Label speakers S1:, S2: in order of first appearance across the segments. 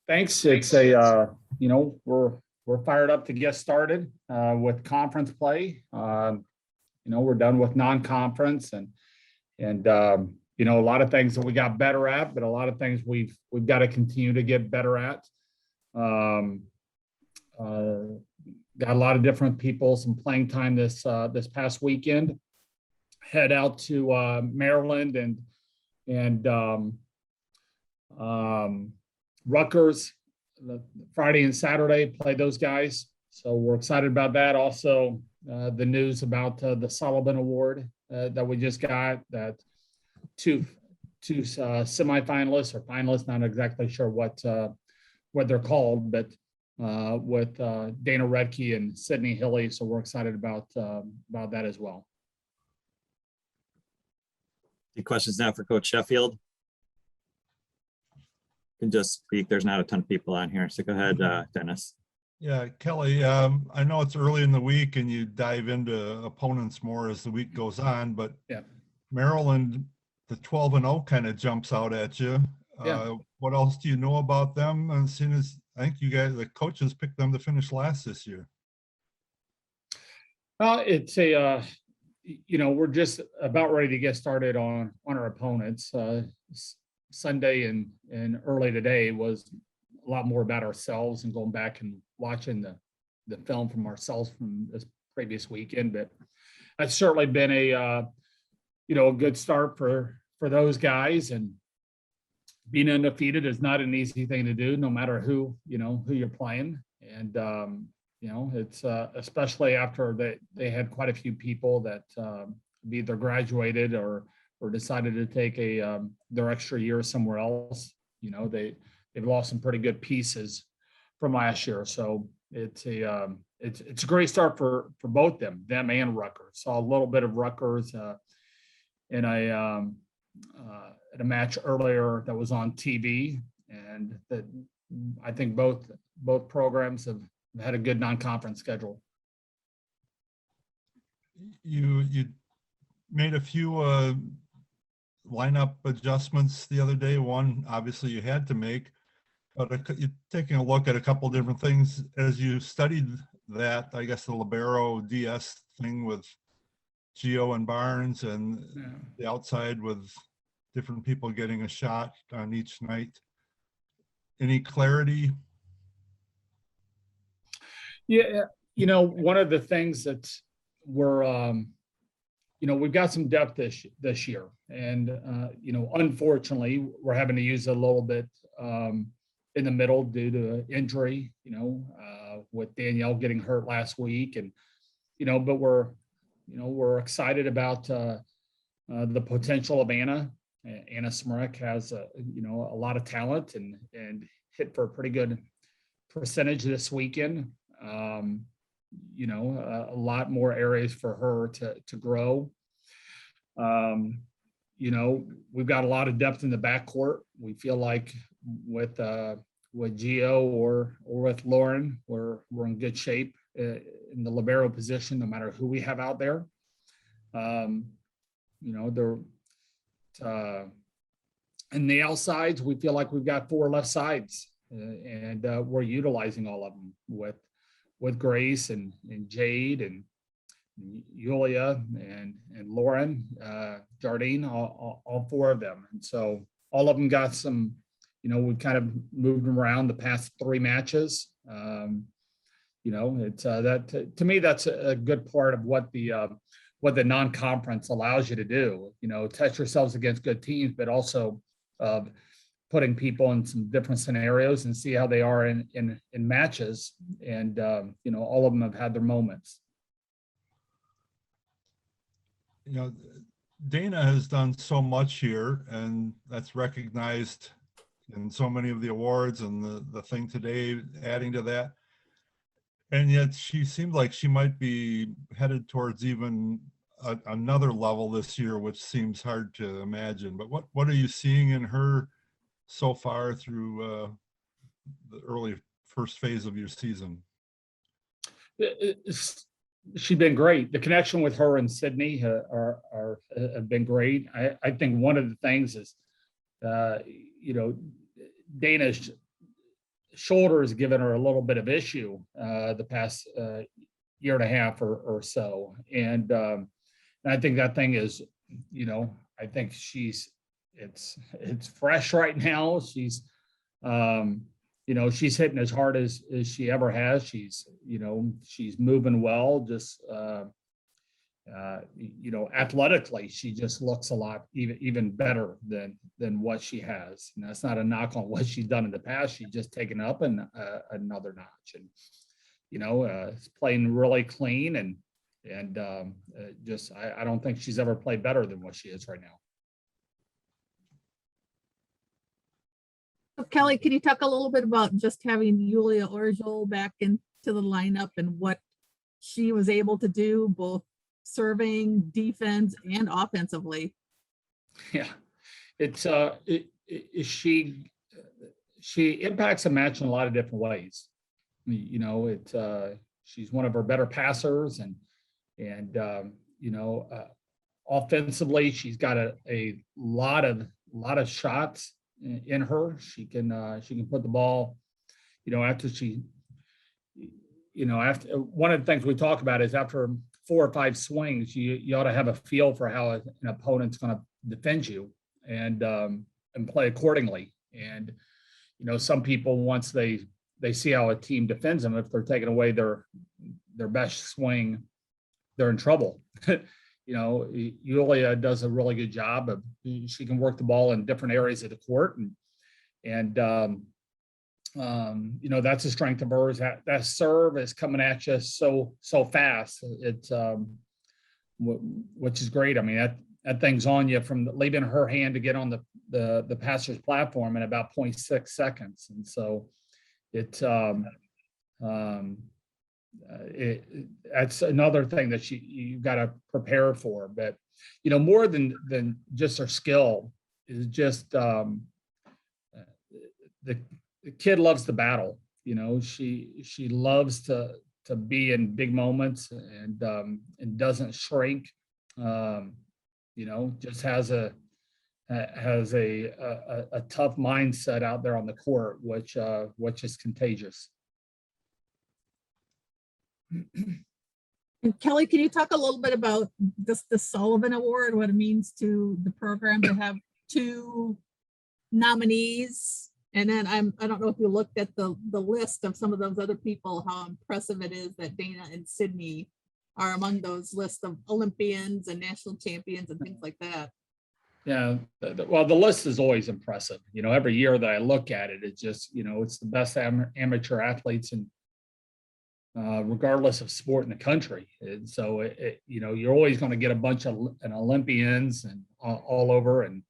S1: Thanks. It's a we're fired up to get started with conference play. We're done with non-conference and a lot of things that we got better at, but a lot of things we've got to continue to get better at. Um, got a lot of different people, some playing time this past weekend. Head out to Maryland and Rutgers Friday and Saturday, play those guys. So we're excited about that. Also, the news about the Sullivan Award that we just got, that two semifinalists or finalists, not exactly sure what they're called, but with Dana Redke and Sydney Hilly. So we're excited about that as well.
S2: Any questions now for Coach Sheffield? You can just speak. There's not a ton of people on here. So go ahead, Dennis.
S3: Yeah, Kelly, I know it's early in the week and you dive into opponents more as the week goes on, but
S1: yeah,
S3: Maryland, the 12-0 kind of jumps out at you.
S1: Yeah.
S3: What else do you know about them? And as soon as I think you guys, the coaches picked them to finish last this year.
S1: Well, it's we're just about ready to get started on our opponents. Sunday and early today was a lot more about ourselves and going back and watching the film from ourselves from this previous weekend. But it's certainly been a good start for those guys, and being undefeated is not an easy thing to do, no matter who you're playing. And it's especially after they had quite a few people that either graduated or decided to take their extra year somewhere else. They've lost some pretty good pieces from last year. So it's a great start for both them and Rutgers. Saw a little bit of Rutgers in a match earlier that was on TV, and that I think both programs have had a good non-conference schedule.
S3: You made a few lineup adjustments the other day. One, obviously, you had to make, but you're taking a look at a couple different things as you studied that. I guess the libero DS thing with Gio and Barnes, and the outside with different people getting a shot on each night. Any clarity?
S1: Yeah, one of the things that we've got some depth this year, and unfortunately, we're having to use a little bit in the middle due to injury. With Danielle getting hurt last week, and but we're excited about the potential of Anna. Anna Smrek has a lot of talent and hit for a pretty good percentage this weekend. A lot more areas for her to grow. We've got a lot of depth in the backcourt. We feel like with Gio or with Lauren, we're in good shape in the libero position, no matter who we have out there. In the outsides, we feel like we've got 4 left sides, and we're utilizing all of them with Grace and Jade and Yulia and Lauren, Jardine, all 4 of them. And so all of them got some, we've kind of moved them around the past 3 matches. It's that to me, that's a good part of what the non-conference allows you to do. Test yourselves against good teams, but also putting people in some different scenarios and see how they are in matches. And all of them have had their moments.
S3: Dana has done so much here, and that's recognized in so many of the awards, and the thing today adding to that. And yet she seemed like she might be headed towards even another level this year, which seems hard to imagine. But what are you seeing in her so far through the early first phase of your season?
S1: She's been great. The connection with her and Sydney have been great. I think one of the things is, Dana's shoulder has given her a little bit of issue the past year and a half or so. And I think that thing is, I think it's fresh right now. She's, she's hitting as hard as she ever has. She's moving well, just, athletically, she just looks a lot even better than what she has. And that's not a knock on what she's done in the past. She's just taken up another notch, and it's playing really clean, and just I don't think she's ever played better than what she is right now.
S4: So Kelly, can you talk a little bit about just having Yulia Orjol back into the lineup and what she was able to do, both serving, defense, and offensively?
S1: Yeah, it's she impacts a match in a lot of different ways. She's one of our better passers, and offensively, she's got a lot of shots in her. She can put the ball, after one of the things we talk about is after 4 or 5 swings, you ought to have a feel for how an opponent's going to defend you and play accordingly. And some people, once they see how a team defends them, if they're taking away their best swing, they're in trouble. Yulia does a really good job of, she can work the ball in different areas of the court, and that's a strength of hers. That serve is coming at you so fast. It's which is great. I mean, that thing's on you from leaving her hand to get on the passer's platform in about 0.6 seconds. And so that's another thing that you've got to prepare for. But more than just her skill is just the kid loves the battle. She loves to be in big moments and doesn't shrink. Just has a tough mindset out there on the court, which is contagious.
S4: And Kelly, can you talk a little bit about the Sullivan Award, what it means to the program to have 2 nominees? And then I don't know if you looked at the list of some of those other people, how impressive it is that Dana and Sydney are among those lists of Olympians and national champions and things like that.
S1: Yeah, well, the list is always impressive. Every year that I look at it, it's just, it's the best amateur athletes and regardless of sport in the country. And so, you're always going to get a bunch of Olympians and all over, and,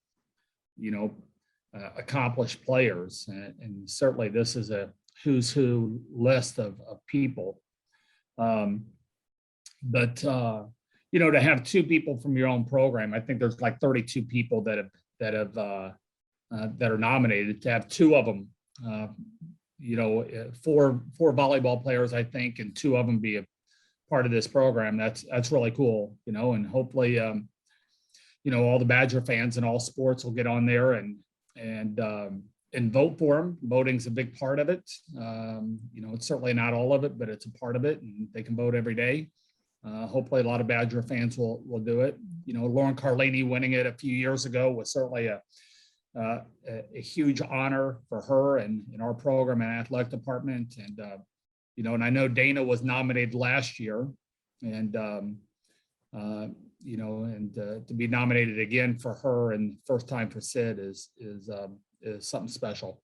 S1: accomplished players. And certainly this is a who's who list of people. But to have 2 people from your own program, I think there's like 32 people that are nominated. To have 2 of them, 4 volleyball players, I think, and 2 of them be a part of this program. That's really cool, and hopefully, all the Badger fans in all sports will get on there and vote for them. Voting's a big part of it. It's certainly not all of it, but it's a part of it, and they can vote every day. Hopefully a lot of Badger fans will do it. Lauren Carlini winning it a few years ago was certainly a huge honor for her and in our program and athletic department. And, and I know Dana was nominated last year, and, to be nominated again for her and first time for Sid is something special.